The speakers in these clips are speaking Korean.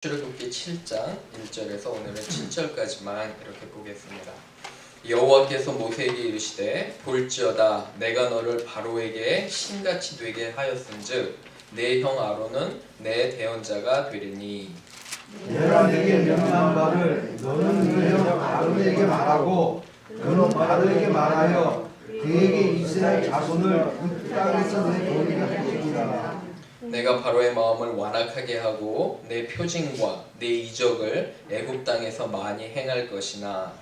출애굽기 7장 1절에서 오늘은 7절까지만 이렇게 보겠습니다. 여호와께서 모세에게 이르시되 볼지어다 내가 너를 바로에게 신같이 되게 하였은즉 내 형 아론은 내 대언자가 되리니 내가 네게 명령한 바를 너는 네 형 아론에게 말하고 그는 바로에게 말하여 그에게 이스라엘 자손을 그 땅에서 내보내게 하시리라. 내가 바로의 마음을 완악하게 하고 내 표징과 내 이적을 애굽 땅에서 많이 행할 것이나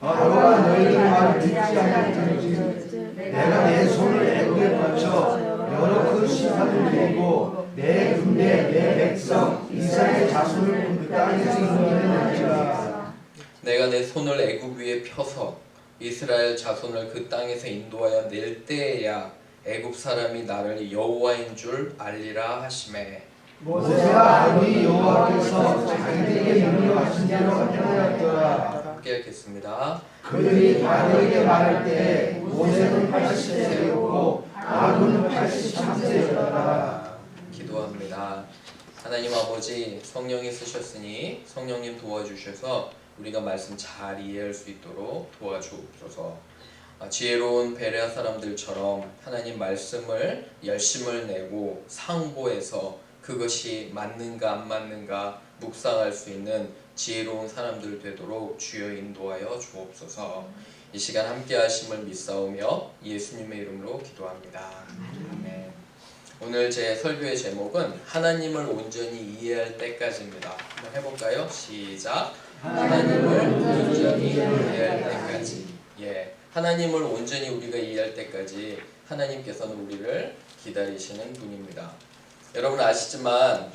바로가 너희들 말을 듣지 않을지니 내가 내 손을 애굽에 뻗쳐 여러 큰 시판을 내리고 내 군대 내 백성 이스라엘 자손을 그 땅에서 인도하리라. 내가 내 손을 애굽 위에 펴서 이스라엘 자손을 그 땅에서 인도하여 낼 때에야 애굽 사람이 나를 여호와인 줄 알리라 하시매 모세와 아론이 여호와께서 자기들에게 명령하신 대로 행하였더라. 함께 읽겠습니다. 그들이 바로에게 말할 때 모세는 80세였고 아론은 83세였더라. 기도합니다. 하나님 아버지, 성령이 쓰셨으니 성령님 도와주셔서 우리가 말씀 잘 이해할 수 있도록 도와주옵소서. 지혜로운 베레아 사람들처럼 하나님 말씀을 열심을 내고 상고해서 그것이 맞는가 안 맞는가 묵상할 수 있는 지혜로운 사람들 되도록 주여 인도하여 주옵소서. 이 시간 함께 하심을 믿사오며 예수님의 이름으로 기도합니다. 아멘. 오늘 제 설교의 제목은 하나님을 온전히 이해할 때까지입니다. 한번 해볼까요? 시작. 하나님을 온전히 이해할 때까지. 하나님을 온전히 우리가 이해할 때까지 하나님께서는 우리를 기다리시는 분입니다. 여러분 아시지만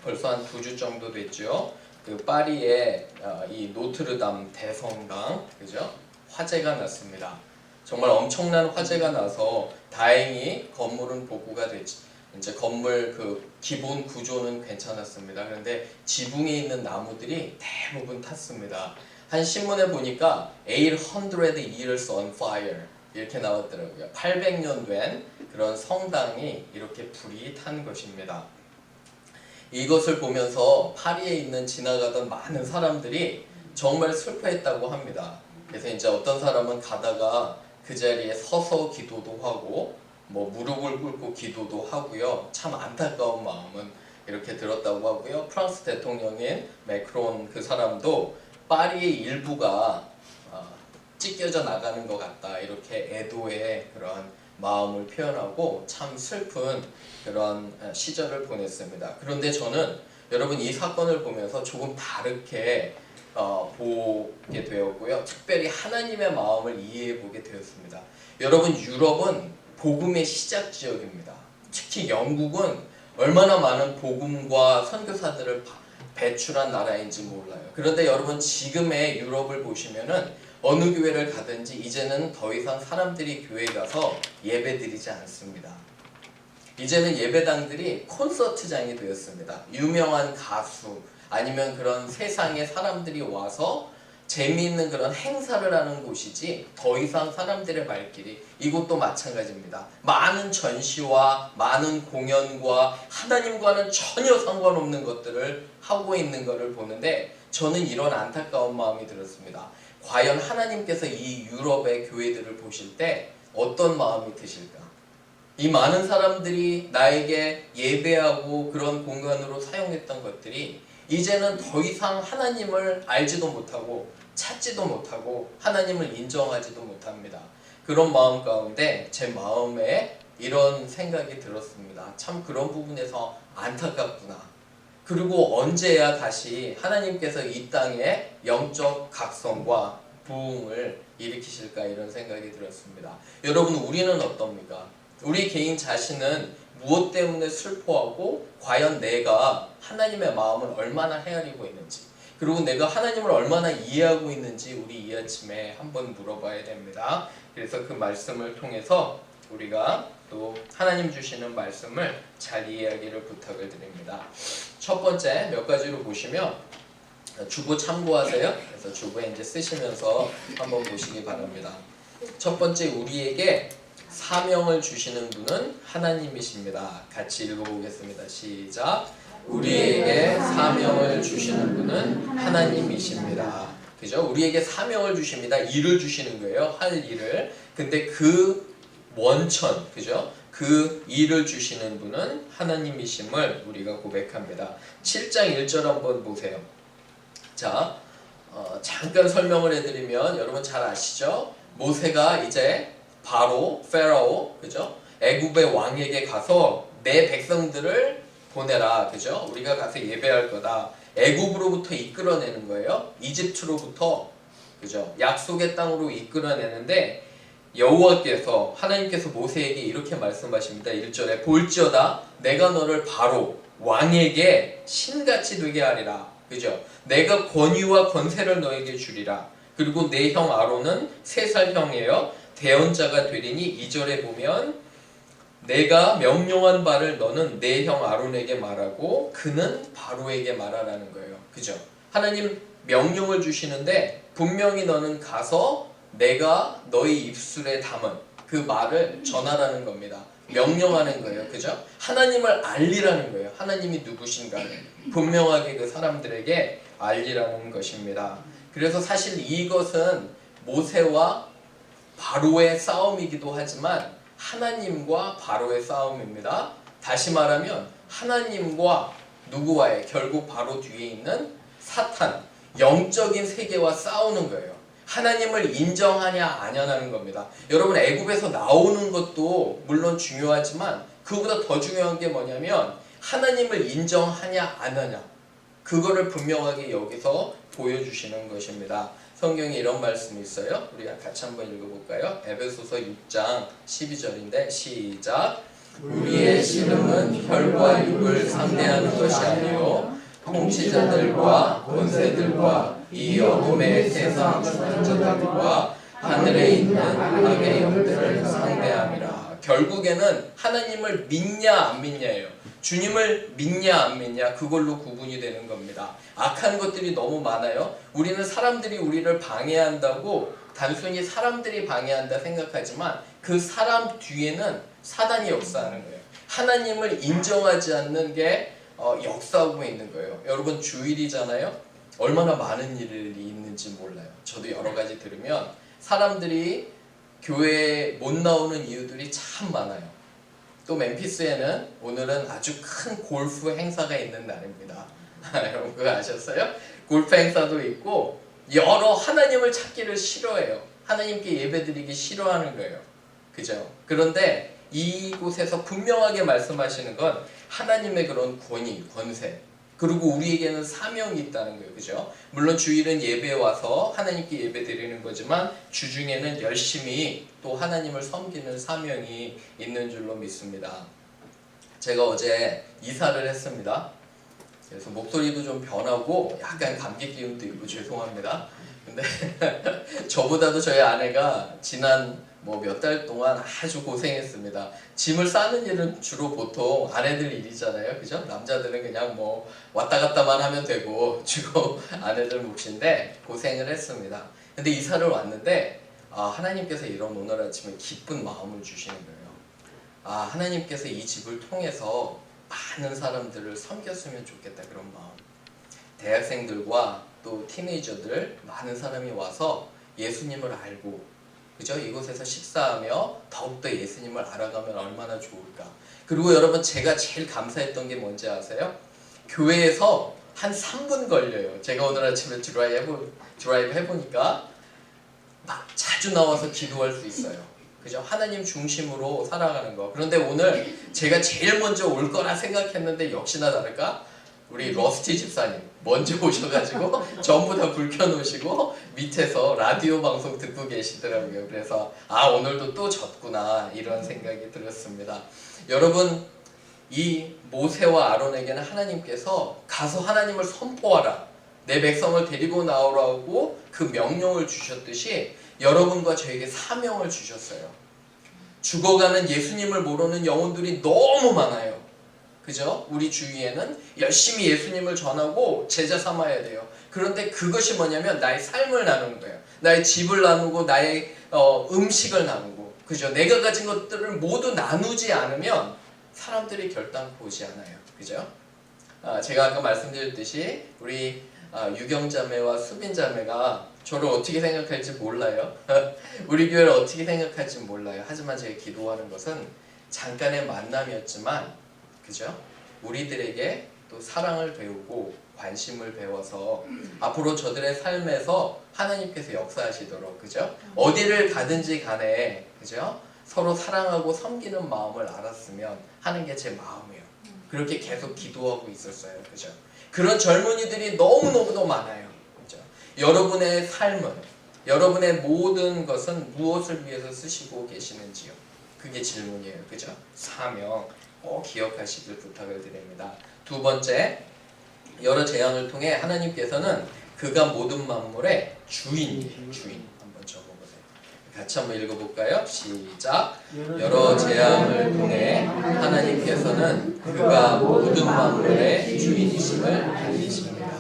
벌써 한 2주 정도 됐죠. 그 파리의 이 노트르담 대성당, 그죠? 화재가 났습니다. 정말 엄청난 화재가 나서 다행히 건물은 복구가 됐지. 이제 건물 그 기본 구조는 괜찮았습니다. 그런데 지붕에 있는 나무들이 대부분 탔습니다. 한 신문에 보니까 800 years on fire 이렇게 나왔더라고요. 800년 된 그런 성당이 이렇게 불이 탄 것입니다. 이것을 보면서 파리에 있는 지나가던 많은 사람들이 정말 슬퍼했다고 합니다. 그래서 이제 어떤 사람은 가다가 그 자리에 서서 기도도 하고 무릎을 꿇고 기도도 하고요. 참 안타까운 마음은 이렇게 들었다고 하고요. 프랑스 대통령인 매크론 그 사람도 파리의 일부가 찢겨져 나가는 것 같다 이렇게 애도의 그런 마음을 표현하고 참 슬픈 그런 시절을 보냈습니다. 그런데 저는 여러분 이 사건을 보면서 조금 다르게 보게 되었고요. 특별히 하나님의 마음을 이해해 보게 되었습니다. 여러분 유럽은 복음의 시작 지역입니다. 특히 영국은 얼마나 많은 복음과 선교사들을 배출한 나라인지 몰라요. 그런데 여러분 지금의 유럽을 보시면은 어느 교회를 가든지 이제는 더 이상 사람들이 교회에 가서 예배드리지 않습니다. 이제는 예배당들이 콘서트장이 되었습니다. 유명한 가수 아니면 그런 세상의 사람들이 와서 재미있는 그런 행사를 하는 곳이지 더 이상 사람들의 발길이 이곳도 마찬가지입니다. 많은 전시와 많은 공연과 하나님과는 전혀 상관없는 것들을 하고 있는 것을 보는데 저는 이런 안타까운 마음이 들었습니다. 과연 하나님께서 이 유럽의 교회들을 보실 때 어떤 마음이 드실까? 이 많은 사람들이 나에게 예배하고 그런 공간으로 사용했던 것들이 이제는 더 이상 하나님을 알지도 못하고 찾지도 못하고 하나님을 인정하지도 못합니다. 그런 마음 가운데 제 마음에 이런 생각이 들었습니다. 참 그런 부분에서 안타깝구나. 그리고 언제야 다시 하나님께서 이 땅에 영적 각성과 부흥을 일으키실까 이런 생각이 들었습니다. 여러분 우리는 어떻습니까? 우리 개인 자신은 무엇 때문에 슬퍼하고 과연 내가 하나님의 마음을 얼마나 헤아리고 있는지 그리고 내가 하나님을 얼마나 이해하고 있는지 우리 이 아침에 한번 물어봐야 됩니다. 그래서 그 말씀을 통해서 우리가 또 하나님 주시는 말씀을 잘 이해하기를 부탁을 드립니다. 첫 번째 몇 가지로 보시면 주보 참고하세요. 그래서 주보에 이제 쓰시면서 한번 보시기 바랍니다. 첫 번째 우리에게 사명을 주시는 분은 하나님이십니다. 같이 읽어보겠습니다. 시작. 우리에게 사명을 주시는 분은 하나님이십니다. 그죠? 우리에게 사명을 주십니다. 일을 주시는 거예요. 할 일을. 근데 그 원천, 그죠? 그 일을 주시는 분은 하나님이심을 우리가 고백합니다. 7장 1절 한번 보세요. 자, 잠깐 설명을 해드리면 여러분 잘 아시죠? 모세가 이제 바로 페라오, 그죠? 애굽의 왕에게 가서 내 백성들을 보내라, 그죠? 우리가 가서 예배할 거다. 애굽으로부터 이끌어내는 거예요. 이집트로부터, 그죠? 약속의 땅으로 이끌어내는데 여호와께서 하나님께서 모세에게 이렇게 말씀하십니다. 1절에 볼지어다 내가 너를 바로 왕에게 신같이 되게 하리라. 그죠? 내가 권위와 권세를 너에게 주리라. 그리고 내 형 아론은 3살 형이에요. 대언자가 되리니 2절에 보면 내가 명령한 바를 너는 내 형 아론에게 말하고 그는 바로에게 말하라는 거예요. 그죠? 하나님 명령을 주시는데 분명히 너는 가서 내가 너희 입술에 담은 그 말을 전하라는 겁니다. 명령하는 거예요. 그죠? 하나님을 알리라는 거예요. 하나님이 누구신가를 분명하게 그 사람들에게 알리라는 것입니다. 그래서 사실 이것은 모세와 바로의 싸움이기도 하지만 하나님과 바로의 싸움입니다. 다시 말하면 하나님과 누구와의, 결국 바로 뒤에 있는 사탄, 영적인 세계와 싸우는 거예요. 하나님을 인정하냐 안 하냐는 겁니다. 여러분 애굽에서 나오는 것도 물론 중요하지만 그보다 더 중요한 게 뭐냐면 하나님을 인정하냐 안 하냐, 그거를 분명하게 여기서 보여주시는 것입니다. 성경에 이런 말씀이 있어요. 우리가 같이 한번 읽어볼까요? 에베소서 6장 12절인데 시작. 우리의 씨름은 혈과 육을 상대하는 것이 아니요 통치자들과 권세들과 이 어둠의 세상 주권자들과 하늘에 있는 악의 영들을 상대함이라. 결국에는 하나님을 믿냐 안 믿냐예요. 주님을 믿냐 안 믿냐, 그걸로 구분이 되는 겁니다. 악한 것들이 너무 많아요. 우리는 사람들이 우리를 방해한다고 단순히 사람들이 방해한다 생각하지만 그 사람 뒤에는 사단이 역사하는 거예요. 하나님을 인정하지 않는 게 역사하고 있는 거예요. 여러분 주일이잖아요. 얼마나 많은 일이 있는지 몰라요. 저도 여러 가지 들으면 사람들이 교회에 못 나오는 이유들이 참 많아요. 또 멤피스에는 오늘은 아주 큰 골프 행사가 있는 날입니다. 여러분 그거 아셨어요? 골프 행사도 있고 여러 하나님을 찾기를 싫어해요. 하나님께 예배드리기 싫어하는 거예요. 그죠? 그런데 이곳에서 분명하게 말씀하시는 건 하나님의 그런 권위, 권세, 그리고 우리에게는 사명이 있다는 거예요. 그죠? 물론 주일은 예배에 와서 하나님께 예배 드리는 거지만 주중에는 열심히 또 하나님을 섬기는 사명이 있는 줄로 믿습니다. 제가 어제 이사를 했습니다. 그래서 목소리도 좀 변하고 약간 감기 기운도 있고 죄송합니다. 근데 저보다도 저희 아내가 지난 몇 달 동안 아주 고생했습니다. 짐을 싸는 일은 주로 보통 아내들 일이잖아요. 그죠? 남자들은 그냥 왔다 갔다만 하면 되고 주로 아내들 몫인데 고생을 했습니다. 근데 이사를 왔는데 하나님께서 이런 오늘 아침에 기쁜 마음을 주시는 거예요. 하나님께서 이 집을 통해서 많은 사람들을 섬겼으면 좋겠다, 그런 마음. 대학생들과 또 티네이저들 많은 사람이 와서 예수님을 알고, 그죠? 이곳에서 식사하며 더욱더 예수님을 알아가면 얼마나 좋을까. 그리고 여러분 제가 제일 감사했던 게 뭔지 아세요? 교회에서 한 3분 걸려요. 제가 오늘 아침에 드라이브 해보니까 막 자주 나와서 기도할 수 있어요. 그죠? 하나님 중심으로 살아가는 거. 그런데 오늘 제가 제일 먼저 올 거라 생각했는데 역시나 다를까? 우리 러스티 집사님 먼저 오셔가지고 전부 다 불 켜놓으시고 밑에서 라디오 방송 듣고 계시더라고요. 그래서 오늘도 또 졌구나 이런 생각이 들었습니다. 여러분 이 모세와 아론에게는 하나님께서 가서 하나님을 선포하라, 내 백성을 데리고 나오라고 그 명령을 주셨듯이 여러분과 저에게 사명을 주셨어요. 죽어가는 예수님을 모르는 영혼들이 너무 많아요. 그죠? 우리 주위에는 열심히 예수님을 전하고 제자 삼아야 돼요. 그런데 그것이 뭐냐면 나의 삶을 나누는 거예요. 나의 집을 나누고 나의 음식을 나누고, 그죠? 내가 가진 것들을 모두 나누지 않으면 사람들이 결단코 오지 않아요. 그죠? 제가 아까 말씀드렸듯이 우리 유경자매와 수빈자매가 저를 어떻게 생각할지 몰라요. 우리 교회를 어떻게 생각할지 몰라요. 하지만 제가 기도하는 것은 잠깐의 만남이었지만, 그죠? 우리들에게 또 사랑을 배우고 관심을 배워서 앞으로 저들의 삶에서 하나님께서 역사하시도록, 그죠? 어디를 가든지 간에, 그죠? 서로 사랑하고 섬기는 마음을 알았으면 하는 게 제 마음이에요. 그렇게 계속 기도하고 있었어요. 그죠? 그런 젊은이들이 너무너무도 많아요. 그죠? 여러분의 삶은, 여러분의 모든 것은 무엇을 위해서 쓰시고 계시는지요? 그게 질문이에요. 그죠? 사명 꼭 기억하시길 부탁을 드립니다. 두 번째, 여러 재앙을 통해 하나님께서는 그가 모든 만물의 주인이에요. 주인. 한번 적어보세요. 같이 한번 읽어볼까요? 시작. 여러 재앙을 통해 하나님께서는 그가 모든 만물의 주인이심을 알리십니다.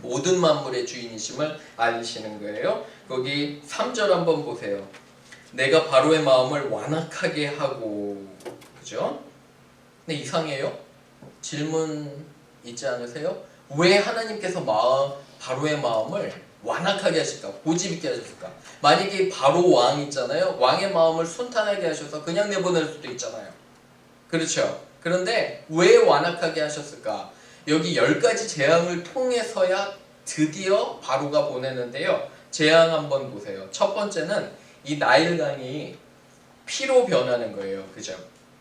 모든 만물의 주인이심을 알리시는 거예요. 거기 3절 한번 보세요. 내가 바로의 마음을 완악하게 하고, 그죠? 근데 이상해요. 질문 있지 않으세요? 왜 하나님께서 바로의 마음을 완악하게 하실까? 고집 있게 하셨을까? 만약에 바로 왕 있잖아요. 왕의 마음을 순탄하게 하셔서 그냥 내보낼 수도 있잖아요. 그렇죠? 그런데 왜 완악하게 하셨을까? 여기 10가지 재앙을 통해서야 드디어 바로가 보내는데요. 재앙 한번 보세요. 첫 번째는 이 나일강이 피로 변하는 거예요. 그죠?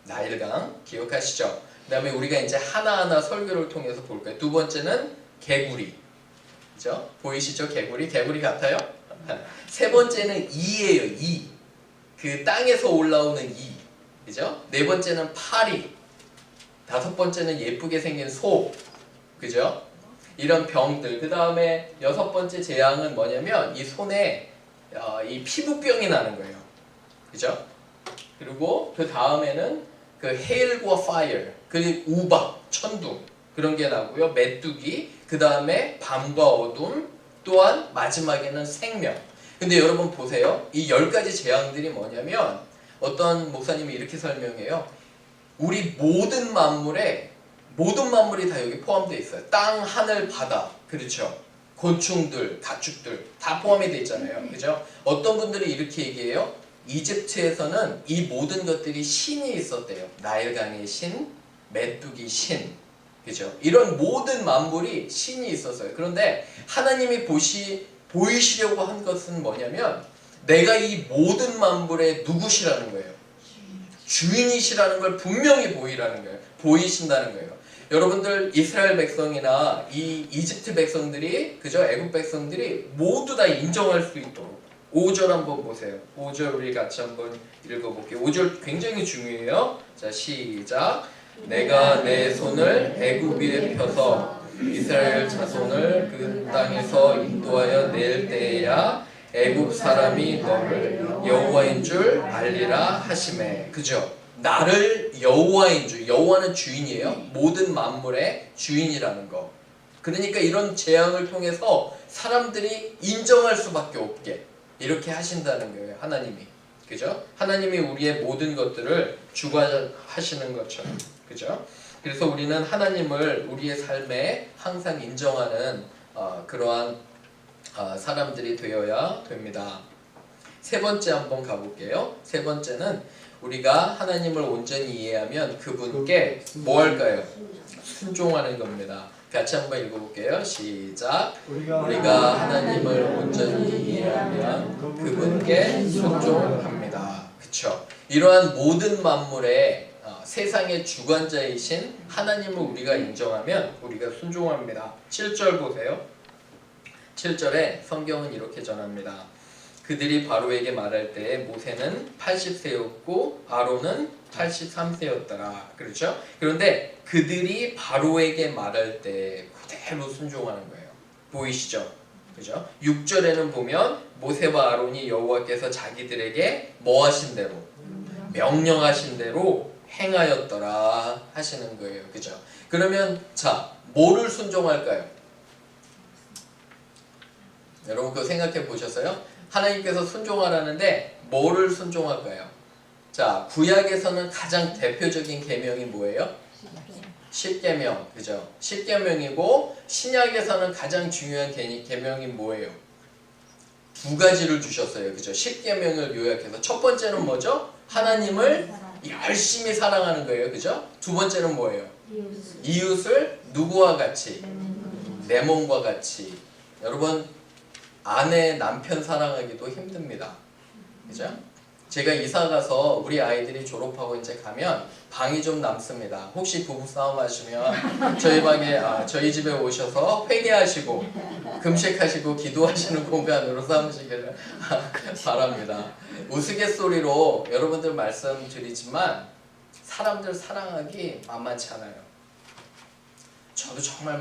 나일강 기억하시죠? 그 다음에 우리가 이제 하나하나 설교를 통해서 볼 거예요. 두 번째는 개구리. 그죠? 보이시죠? 개구리 같아요? 세 번째는 이예요. 이. 그 땅에서 올라오는 이. 그죠? 네 번째는 파리. 다섯 번째는 예쁘게 생긴 소. 그죠? 이런 병들. 그 다음에 여섯 번째 재앙은 뭐냐면 이 손에 이 피부병이 나는 거예요. 그죠? 그리고 그 다음에는 그 hail과 fire, 그리고 우박, 천둥 그런 게 나고요. 메뚜기, 그 다음에 밤과 어둠, 또한 마지막에는 생명. 근데 여러분 보세요. 이 10가지 재앙들이 뭐냐면 어떤 목사님이 이렇게 설명해요. 우리 모든 만물이 다 여기 포함되어 있어요. 땅, 하늘, 바다. 그렇죠? 곤충들, 가축들 다 포함이 되어 있잖아요. 그죠? 어떤 분들이 이렇게 얘기해요. 이집트에서는 이 모든 것들이 신이 있었대요. 나일강의 신, 메뚜기 신. 그죠? 이런 모든 만물이 신이 있었어요. 그런데 하나님이 보이시려고 한 것은 뭐냐면 내가 이 모든 만물의 누구시라는 거예요. 주인이시라는 걸 분명히 보이라는 거예요. 보이신다는 거예요. 여러분들 이스라엘 백성이나 이 이집트 백성들이, 그죠? 애굽 백성들이 모두 다 인정할 수 있도록 5절 한번 보세요. 5절 우리 같이 한번 읽어볼게요. 5절 굉장히 중요해요. 자, 시작. 내가 내 손을 애굽 위에 펴서 이스라엘 자손을 그 땅에서 인도하여 낼 때에야 애굽 사람이 너를 여호와인 줄 알리라 하시매. 그죠? 나를 여호와인 줄, 여호와는 주인이에요. 모든 만물의 주인이라는 거. 그러니까 이런 재앙을 통해서 사람들이 인정할 수밖에 없게 이렇게 하신다는 거예요. 하나님이. 그죠? 하나님이 우리의 모든 것들을 주관하시는 것처럼. 그죠? 그래서 우리는 하나님을 우리의 삶에 항상 인정하는 그러한 사람들이 되어야 됩니다. 세 번째 한번 가볼게요. 세 번째는 우리가 하나님을 온전히 이해하면 그분께 뭐 할까요? 순종하는 겁니다. 같이 한번 읽어볼게요. 시작. 우리가 하나님을 온전히 이해하면 그분께 순종합니다. 그쵸? 이러한 모든 만물의 세상의 주관자이신 하나님을 우리가 인정하면 우리가 순종합니다. 7절 보세요. 7절에 성경은 이렇게 전합니다. 그들이 바로에게 말할 때에 모세는 80세였고 아론은 83세였더라. 그렇죠? 그런데 그들이 바로에게 말할 때 그대로 순종하는 거예요. 보이시죠? 그죠? 6절에는 보면 모세와 아론이 여호와께서 자기들에게 뭐 하신 대로? 명령하신 대로 행하였더라 하시는 거예요. 그죠? 그러면 자, 뭐를 순종할까요? 여러분 그거 생각해 보셨어요? 하나님께서 순종하라는데 뭐를 순종할까요? 자, 구약에서는 가장 대표적인 계명이 뭐예요? 십계명, 그죠? 십계명이고 신약에서는 가장 중요한 계명이 뭐예요? 두 가지를 주셨어요, 그죠? 십계명을 요약해서 첫 번째는 뭐죠? 하나님을 열심히 사랑하는 거예요, 그죠? 두 번째는 뭐예요? 이웃을 누구와 같이? 내 몸과 같이. 여러분, 아내, 남편 사랑하기도 힘듭니다, 그죠? 제가 이사 가서 우리 아이들이 졸업하고 이제 가면 방이 좀 남습니다. 혹시 부부싸움 하시면 저희 방에 저희 집에 오셔서 회개하시고 금식하시고 기도하시는 공간으로 삼으시기를 바랍니다. 우스갯소리로 여러분들 말씀드리지만 사람들 사랑하기 만만치 않아요. 저도 정말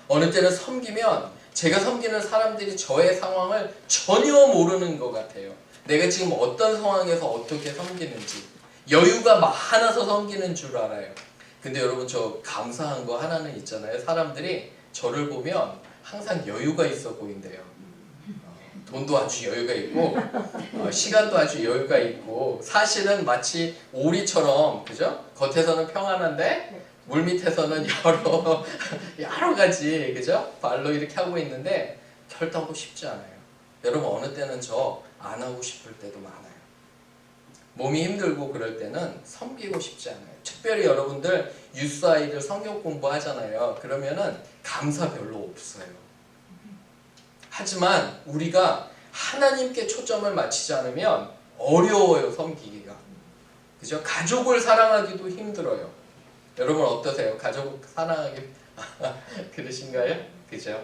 어느 때는 섬기면 제가 섬기는 사람들이 저의 상황을 전혀 모르는 것 같아요. 내가 지금 어떤 상황에서 어떻게 섬기는지 여유가 많아서 섬기는 줄 알아요. 근데 여러분, 저 감사한 거 하나는 있잖아요. 사람들이 저를 보면 항상 여유가 있어 보인대요. 돈도 아주 여유가 있고 시간도 아주 여유가 있고, 사실은 마치 오리처럼, 그죠? 겉에서는 평안한데 물 밑에서는 여러 가지, 그죠? 발로 이렇게 하고 있는데 결단도 쉽지 않아요. 여러분, 어느 때는 저 안 하고 싶을 때도 많아요. 몸이 힘들고 그럴 때는 섬기고 싶지 않아요. 특별히 여러분들 유스 아이들 성경 공부하잖아요. 그러면은 감사 별로 없어요. 하지만 우리가 하나님께 초점을 맞추지 않으면 어려워요, 섬기기가. 그죠? 가족을 사랑하기도 힘들어요. 여러분 어떠세요? 가족 사랑하기 그러신가요? 그죠?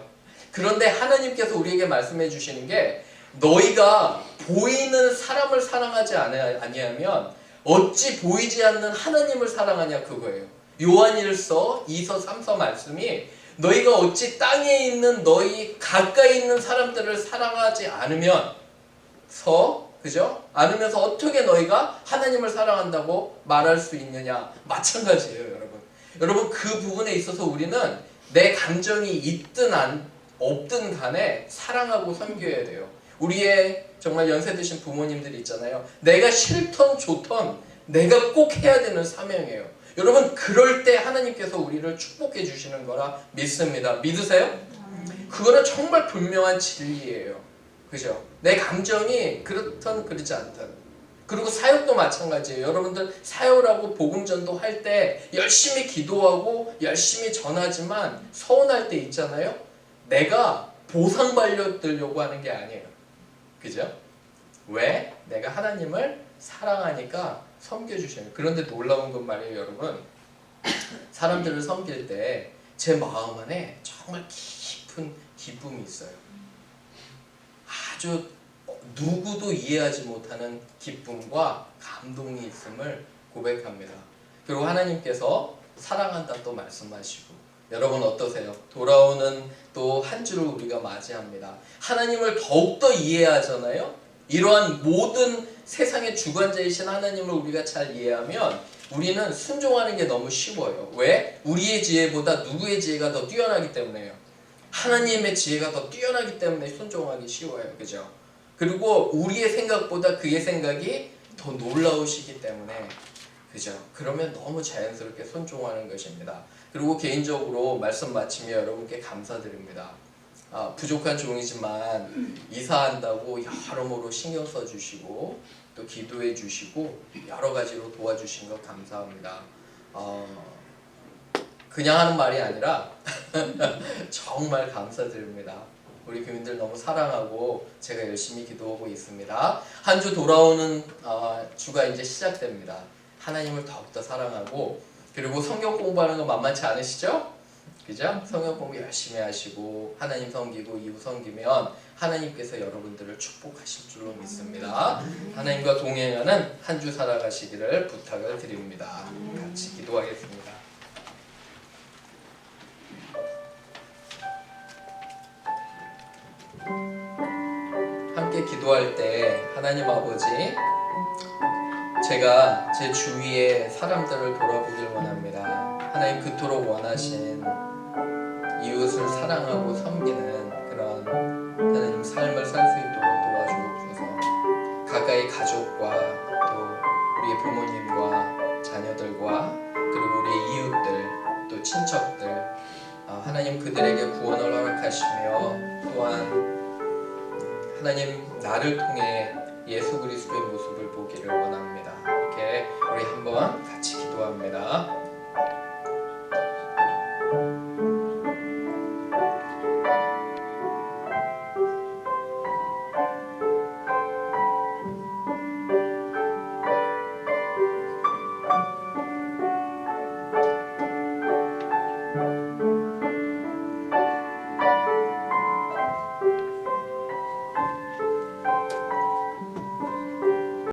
그런데 하나님께서 우리에게 말씀해 주시는 게, 너희가 보이는 사람을 사랑하지 아니하면 어찌 보이지 않는 하나님을 사랑하냐, 그거예요. 요한일서 2서 3서 말씀이, 너희가 어찌 땅에 있는 너희 가까이 있는 사람들을 사랑하지 않으면서, 그죠? 않으면서 어떻게 너희가 하나님을 사랑한다고 말할 수 있느냐. 마찬가지예요, 여러분. 여러분, 그 부분에 있어서 우리는 내 감정이 있든 없든 간에 사랑하고 섬겨야 돼요. 우리의 정말 연세 드신 부모님들이 있잖아요. 내가 싫던 좋던 내가 꼭 해야 되는 사명이에요. 여러분, 그럴 때 하나님께서 우리를 축복해 주시는 거라 믿습니다. 믿으세요? 그거는 정말 분명한 진리예요. 그죠? 내 감정이 그렇든 그렇지 않든. 그리고 사역도 마찬가지예요. 여러분들 사역하고 복음전도 할 때 열심히 기도하고 열심히 전하지만 서운할 때 있잖아요. 내가 보상받으려고 하는 게 아니에요. 그죠? 왜? 내가 하나님을 사랑하니까 섬겨주시는. 그런데 놀라운 건 말이에요, 여러분. 사람들을 섬길 때 제 마음 안에 정말 깊은 기쁨이 있어요. 아주 누구도 이해하지 못하는 기쁨과 감동이 있음을 고백합니다. 그리고 하나님께서 사랑한다 또 말씀하시고, 여러분 어떠세요? 돌아오는 또 한 주를 우리가 맞이합니다. 하나님을 더욱더 이해하잖아요. 이러한 모든 세상의 주관자이신 하나님을 우리가 잘 이해하면 우리는 순종하는 게 너무 쉬워요. 왜? 우리의 지혜보다 누구의 지혜가 더 뛰어나기 때문에요. 하나님의 지혜가 더 뛰어나기 때문에 순종하기 쉬워요. 그죠? 그리고 우리의 생각보다 그의 생각이 더 놀라우시기 때문에, 그죠? 그러면 너무 자연스럽게 순종하는 것입니다. 그리고 개인적으로 말씀 마치며 여러분께 감사드립니다. 부족한 종이지만 이사한다고 여러모로 신경 써주시고 또 기도해 주시고 여러 가지로 도와주신 것 감사합니다. 그냥 하는 말이 아니라 정말 감사드립니다. 우리 교인들 너무 사랑하고 제가 열심히 기도하고 있습니다. 한 주 돌아오는 주가 이제 시작됩니다. 하나님을 더욱더 사랑하고, 그리고 성경 공부하는 거 만만치 않으시죠? 그죠? 성경 공부 열심히 하시고 하나님 섬기고 이웃 섬기면 하나님께서 여러분들을 축복하실 줄로 믿습니다. 하나님과 동행하는 한 주 살아가시기를 부탁을 드립니다. 같이 기도하겠습니다. 함께 기도할 때 하나님 아버지, 제가 제 주위의 사람들을 돌아보길 원합니다. 하나님 그토록 원하신 이웃을 사랑하고 섬기는 그런 하나님 삶을 살 수 있도록 도와주옵소서. 가까이 가족과 또 우리의 부모님과 자녀들과 그리고 우리의 이웃들 또 친척 하나님 그들에게 구원을 허락하시며 또한 하나님 나를 통해 예수 그리스도의 모습을 보기를 원합니다.